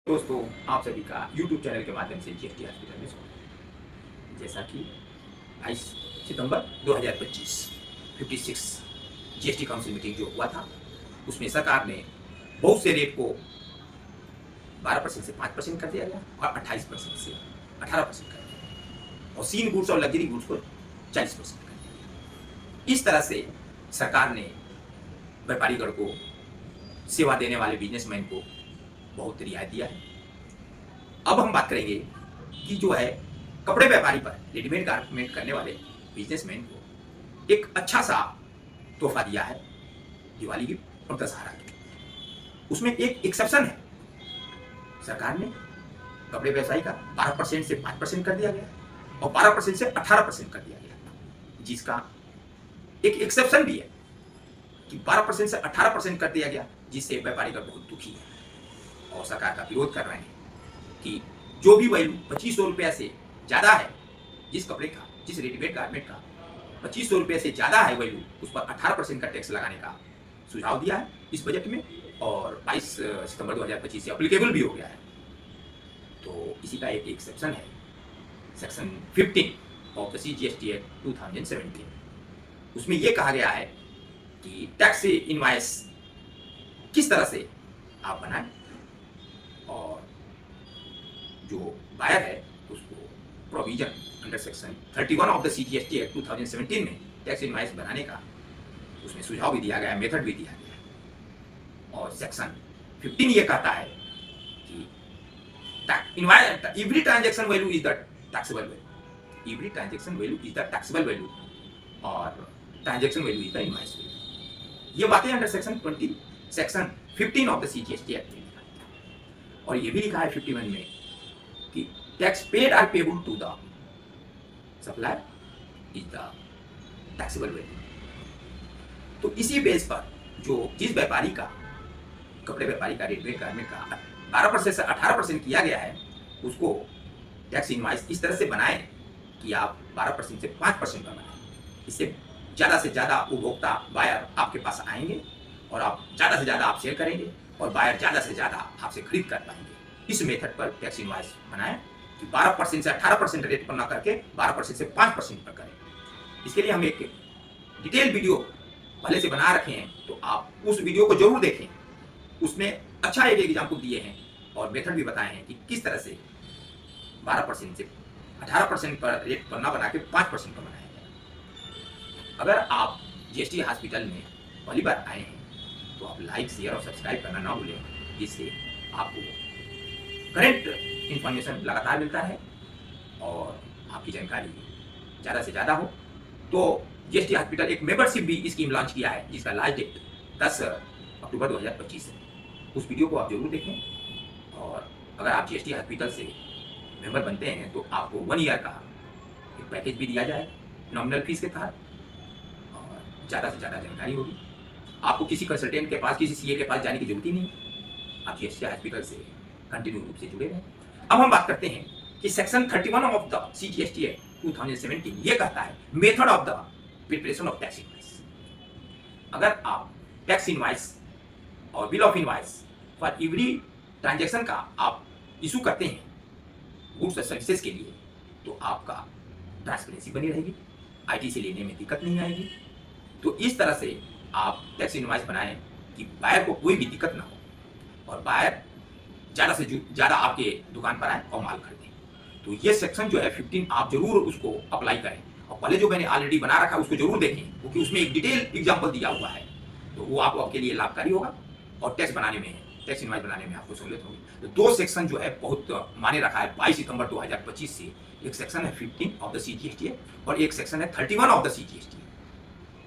दोस्तों, आप सभी का YouTube चैनल के माध्यम से जीएसटी हॉस्पिटल में स्वागत है। जैसा कि 22 सितंबर 2025 56 जीएसटी काउंसिल मीटिंग जो हुआ था, उसमें सरकार ने बहुत से रेट को 12% से 5% कर दिया गया और 28% से 18% कर दिया और सीन गुड्स और लग्जरी गुड्स को 40% कर दिया। इस तरह से सरकार ने व्यापारी वर्ग को, सेवा देने वाले बिजनेसमैन को बहुत रियायत दिया है। अब हम बात करेंगे कि जो है कपड़े व्यापारी पर, रेडीमेड गारमेंट करने वाले बिजनेसमैन को एक अच्छा सा तोहफा दिया है दिवाली गिफ्ट और दशहरा गिफ्ट। उसमें एक एक्सेप्शन है, सरकार ने कपड़े व्यवसायी का 12% से 5% कर दिया गया और 12% से 18% कर दिया गया, जिसका एक एक्सेप्शन भी है कि 12% से 18% कर दिया गया, जिससे व्यापारी का बहुत दुखी है और सरकार का विरोध कर रहे हैं कि जो भी वैल्यू 2500 रुपया से ज़्यादा है, जिस कपड़े का, जिस रेडीमेड गारमेंट का 2500 रुपये से ज़्यादा है वैल्यू, उस पर 18% का टैक्स लगाने का सुझाव दिया है इस बजट में और 22 सितंबर 2025 से एप्लीकेबल भी हो गया है। तो इसी का एक एक्सेप्शन है, section 15 of the CGST act 2017। उसमें यह कहा गया है कि टैक्स इनवॉइस किस तरह से आप बनाएं और जो बायर है उसको provision under section 31 of the CGST act 2017 में टैक्स इनवॉइस बनाने का उसमें सुझाव भी दिया गया है, मेथड भी दिया गया है। और सेक्शन 15 ये कहता है कि every transaction value is the taxable value, every transaction value is the taxable value और transaction value is the invoice value. ये बातें under section 15 of the CGST act में लिखा है। और ये भी लिखा है 51 में कि tax paid or payable to the supplier is the taxable value. तो इसी बेस पर जो जिस व्यापारी का, कपड़े व्यापारी का, रेडीमेड गारमेंट का 12% से 18% किया गया है, उसको टैक्स इनवॉइस इस तरह से बनाएं कि आप 12% से 5% का बनाएं। इससे ज़्यादा से ज़्यादा उपभोक्ता, बायर आपके पास आएंगे और आप ज़्यादा से ज़्यादा आप सेल करेंगे और बायर ज़्यादा से ज़्यादा आपसे खरीद कर पाएंगे। इस मेथड पर टैक्स इनवॉइस बनाएं कि 12% से 18% रेट पर ना करके 12% से 5% पर करें। इसके लिए हम एक डिटेल वीडियो पहले से बना रखे हैं, तो आप उस वीडियो को जरूर देखें। उसमें अच्छा एक एग्जाम्पल दिए हैं और मेथड भी बताए हैं कि किस तरह से 12% से 18% पर रेट पर ना बना के 5% पर बनाया जाए। अगर आप GST हॉस्पिटल में पहली बार आए हैं तो आप लाइक, शेयर और सब्सक्राइब करना ना भूलें, जिससे आपको करेंट इंफॉर्मेशन लगातार मिलता है और आपकी जानकारी ज़्यादा से ज़्यादा हो। तो GST हॉस्पिटल एक मेंबरशिप भी स्कीम लॉन्च किया है, जिसका लास्ट डेट 10 अक्टूबर 2025 है। उस वीडियो को आप जरूर देखें और अगर आप GST हॉस्पिटल से मेंबर बनते हैं तो आपको 1 ईयर का एक पैकेज भी दिया जाए नॉमिनल फीस के तहत और ज़्यादा से ज़्यादा जानकारी होगी। आपको किसी कंसल्टेंट के पास, किसी CA के पास जाने की जरूरत ही नहीं, आप GST हॉस्पिटल से कंटिन्यू रूप से जुड़े रहें। अब हम बात करते हैं कि section 31 of the CGST act 2017 ये कहता है method of the preparation of tax invoice. अगर आप टैक्स इनवॉइस और bill of invoice for every transaction का आप इशू करते हैं गुड्स और सर्विसेज के लिए, तो आपका ट्रांसपेरेंसी बनी रहेगी, IT से लेने में दिक्कत नहीं आएगी। तो इस तरह से आप टैक्स इनवॉइस बनाएं कि बायर को कोई भी दिक्कत ना हो और बायर ज़्यादा से ज़्यादा आपके दुकान पर आए और माल खरीदें। तो ये सेक्शन जो है 15 आप जरूर उसको अप्लाई करें और पहले जो मैंने ऑलरेडी बना रखा है उसको जरूर देखें, क्योंकि उसमें एक डिटेल एग्जाम्पल दिया हुआ है, तो वो आपके लिए लाभकारी होगा और टैक्स बनाने में, टैक्स इनवॉइस बनाने में आपको सहूलियत होगी। तो 2 सेक्शन जो है बहुत माने रखा है 22 सितंबर 2025 से। एक सेक्शन है 15 ऑफ द CGST और एक सेक्शन है 31 ऑफ द CGST।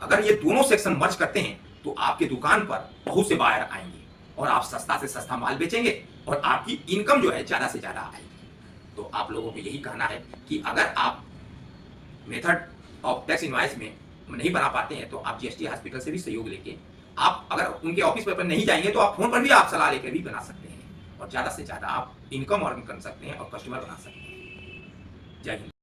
अगर ये दोनों सेक्शन मर्ज करते हैं तो आपके दुकान पर बहुत से बायर आएंगे और आप सस्ता से सस्ता माल बेचेंगे और आपकी इनकम जो है ज़्यादा से ज़्यादा आएगी। तो आप लोगों को यही कहना है कि अगर आप मेथड ऑफ टैक्स इनवॉइस में नहीं बना पाते हैं तो आप GST हॉस्पिटल से भी सहयोग लेके, आप अगर उनके ऑफिस पर नहीं जाएंगे तो आप फोन पर भी आप सलाह लेकर भी बना सकते हैं और ज़्यादा से ज़्यादा आप इनकम अर्न कर सकते हैं और कस्टमर बना सकते हैं। जय हिंद।